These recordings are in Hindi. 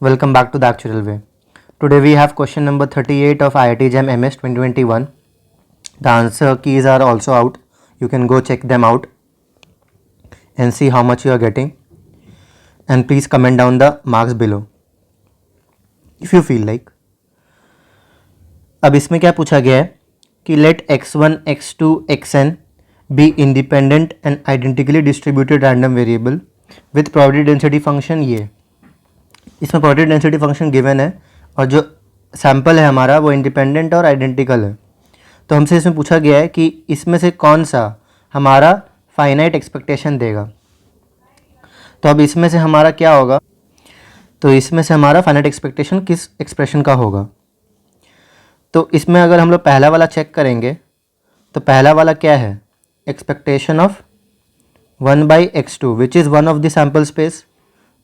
Welcome back to the actual way. Today we have question number 38 of IIT JAM MS 2021. The answer keys are also out. You can go check them out and see how much you are getting. And please comment down the marks below if you feel like. अब इसमें क्या पूछा गया है कि let x1, x2, xn be independent and identically distributed random variable with probability density function ये. इसमें प्रोबेबिलिटी डेंसिटी फंक्शन गिवन है और जो सैम्पल है हमारा वो इंडिपेंडेंट और आइडेंटिकल है। तो हमसे इसमें पूछा गया है कि इसमें से कौन सा हमारा फाइनाइट एक्सपेक्टेशन देगा। तो अब इसमें से हमारा क्या होगा, तो इसमें से हमारा फाइनाइट एक्सपेक्टेशन किस एक्सप्रेशन का होगा। तो इसमें अगर हम लोग पहला वाला चेक करेंगे तो पहला वाला क्या है, expectation of 1/x2 which is one of the sample space.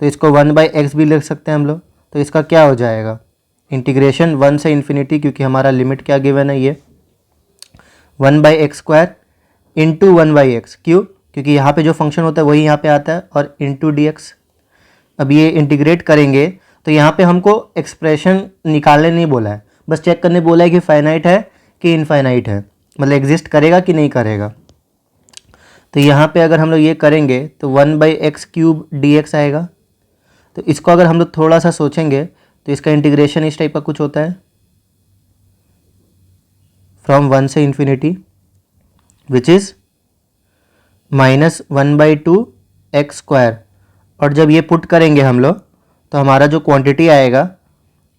तो इसको 1/x भी लिख सकते हैं हम लोग। तो इसका क्या हो जाएगा, इंटीग्रेशन 1 से इन्फिनिटी, क्योंकि हमारा लिमिट क्या गिवन है ये 1/x² इंटू 1/x। क्यों, क्योंकि यहाँ पे जो फंक्शन होता है वही यहाँ पे आता है, और इंटू dx। अब ये इंटीग्रेट करेंगे तो यहाँ पे हमको एक्सप्रेशन निकालने नहीं बोला है, बस चेक करने बोला है कि फाइनाइट है कि इनफाइनाइट है, मतलब एग्जिस्ट करेगा कि नहीं करेगा। तो यहाँ पे अगर हम लोग ये करेंगे तो 1/x³ dx आएगा। तो इसको अगर हम लोग थोड़ा सा सोचेंगे तो इसका इंटीग्रेशन इस टाइप का कुछ होता है, फ्रॉम 1 से इन्फिनिटी विच इज़ -1/2x²। और जब ये पुट करेंगे हम लोग तो हमारा जो क्वांटिटी आएगा,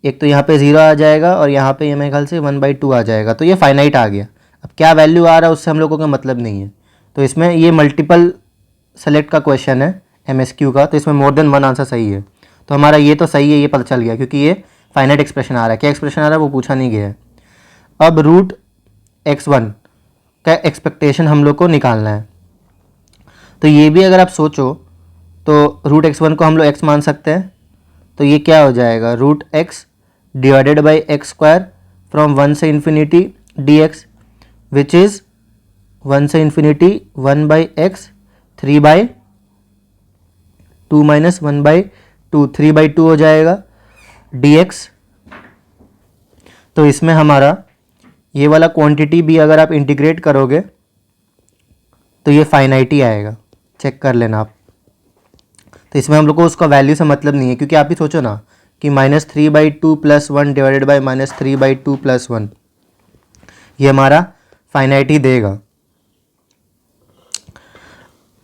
एक तो यहाँ पे 0 आ जाएगा और यहाँ पे मेरे ख्याल से 1/2 आ जाएगा। तो ये फाइनाइट आ गया। अब क्या वैल्यू आ रहा है उससे हम लोगों का मतलब नहीं है। तो इसमें ये मल्टीपल सेलेक्ट का क्वेश्चन है MSQ का, तो इसमें मोर देन वन आंसर सही है। तो हमारा ये तो सही है, ये पता चल गया, क्योंकि ये फाइनाइट एक्सप्रेशन आ रहा है। क्या एक्सप्रेशन आ रहा है वो पूछा नहीं गया है। अब रूट x1 का एक्सपेक्टेशन हम लोग को निकालना है। तो ये भी अगर आप सोचो तो रूट x1 को हम लोग x मान सकते हैं। तो ये क्या हो जाएगा, root x divided by x² from 1 से इन्फिनिटी dx विच इज़ 1 से इन्फिनिटी 1/x 3/2 माइनस 1/2 3/2 हो जाएगा dx। तो इसमें हमारा ये वाला क्वांटिटी भी अगर आप इंटीग्रेट करोगे तो ये फाइनाइट ही आएगा, चेक कर लेना आप। तो इसमें हम लोग को उसका वैल्यू से मतलब नहीं है, क्योंकि आप ही सोचो ना कि -3/2 + 1 डिवाइडेड बाई -3/2 + 1, ये हमारा फाइनाइट ही देगा।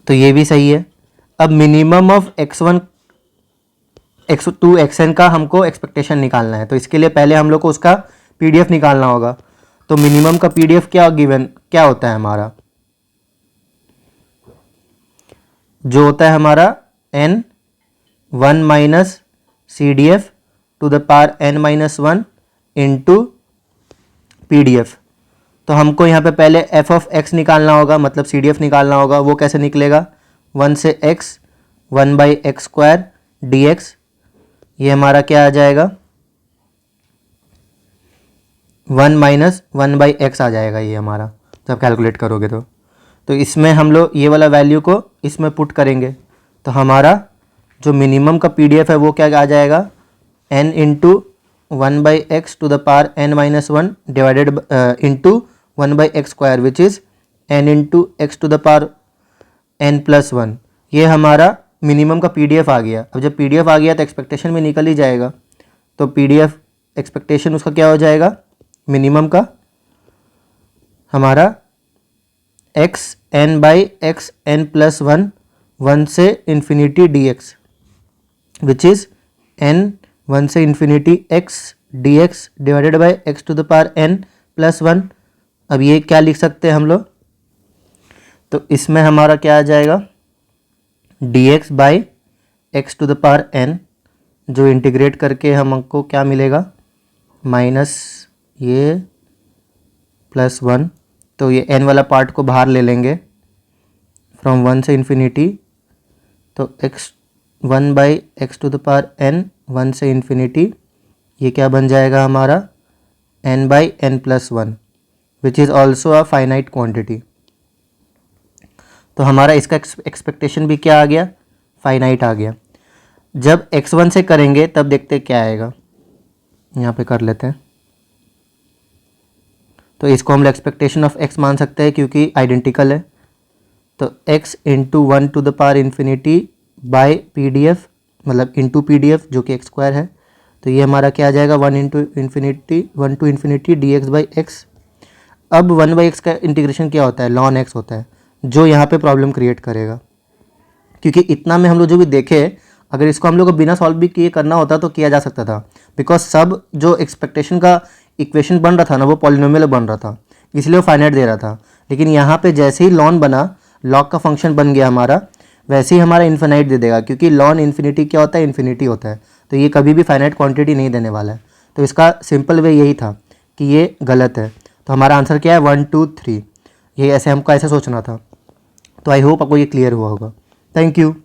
तो ये भी सही है। अब minimum of x1, x2, xn का हमको एक्सपेक्टेशन निकालना है। तो इसके लिए पहले हम लोग को उसका PDF निकालना होगा। तो मिनिमम का PDF क्या गिवन क्या होता है हमारा, जो होता है हमारा n1 minus CDF to the power n-1 into PDF। तो हमको यहाँ पे पहले f ऑफ x निकालना होगा, मतलब CDF निकालना होगा। वो कैसे निकलेगा, 1 से x 1/x² dx। ये हमारा क्या आ जाएगा, 1 माइनस 1/x आ जाएगा ये हमारा, जब कैलकुलेट करोगे तो इसमें हम लोग ये वाला वैल्यू को इसमें पुट करेंगे। तो हमारा जो मिनिमम का PDF है वो क्या आ जाएगा, n into 1/x to the power n-1 divided into 1/x² which is n into x to the power n+1। ये हमारा मिनिमम का PDF आ गया। अब जब PDF आ गया तो एक्सपेक्टेशन में निकल ही जाएगा। तो PDF एक्सपेक्टेशन उसका क्या हो जाएगा, मिनिमम का हमारा xn/xn+1 1 से infinity dx which is n 1 से infinity x dx divided by x to the power n+1। अब ये क्या लिख सकते हैं हम लोग, तो इसमें हमारा क्या आ जाएगा, dx by x to the power n, जो इंटीग्रेट करके हमको क्या मिलेगा, माइनस ये +1। तो ये n वाला पार्ट को बाहर ले लेंगे फ्रॉम 1 से इन्फिनिटी। तो x 1/x to the power n 1 से इन्फिनिटी, ये क्या बन जाएगा हमारा n/n+1 which is also a finite quantity. तो हमारा इसका एक्सपेक्टेशन भी क्या आ गया, फाइनाइट आ गया। जब x1 से करेंगे तब देखते क्या आएगा, यहाँ पे कर लेते हैं। तो इसको हम एक्सपेक्टेशन ऑफ x मान सकते हैं क्योंकि आइडेंटिकल है। तो x into 1 to the power infinity by PDF, मतलब इंटू PDF जो कि x² है। तो ये हमारा क्या आ जाएगा, 1 to infinity dx by x. अब 1/x का इंटीग्रेशन क्या होता है, ln x होता है, जो यहाँ पे प्रॉब्लम क्रिएट करेगा। क्योंकि इतना में हम लोग जो भी देखे, अगर इसको हम लोग को बिना सॉल्व भी किए करना होता तो किया जा सकता था, बिकॉज सब जो एक्सपेक्टेशन का इक्वेशन बन रहा था ना वो पॉलिनोमियल बन रहा था, इसलिए वो फाइनाइट दे रहा था। लेकिन यहाँ पे जैसे ही लॉन बना, लॉग का फंक्शन बन गया हमारा, वैसे ही हमारा इन्फिनाइट दे देगा, क्योंकि लॉन इन्फिनिटी क्या होता है, इन्फिनिटी होता है। तो ये कभी भी फाइनाइट क्वांटिटी नहीं देने वाला है। तो इसका सिंपल वे यही था कि ये गलत है। तो हमारा आंसर क्या है, 1 2 3। ये ऐसे हमको ऐसे सोचना था। तो आई होप आपको ये क्लियर हुआ होगा। Thank you.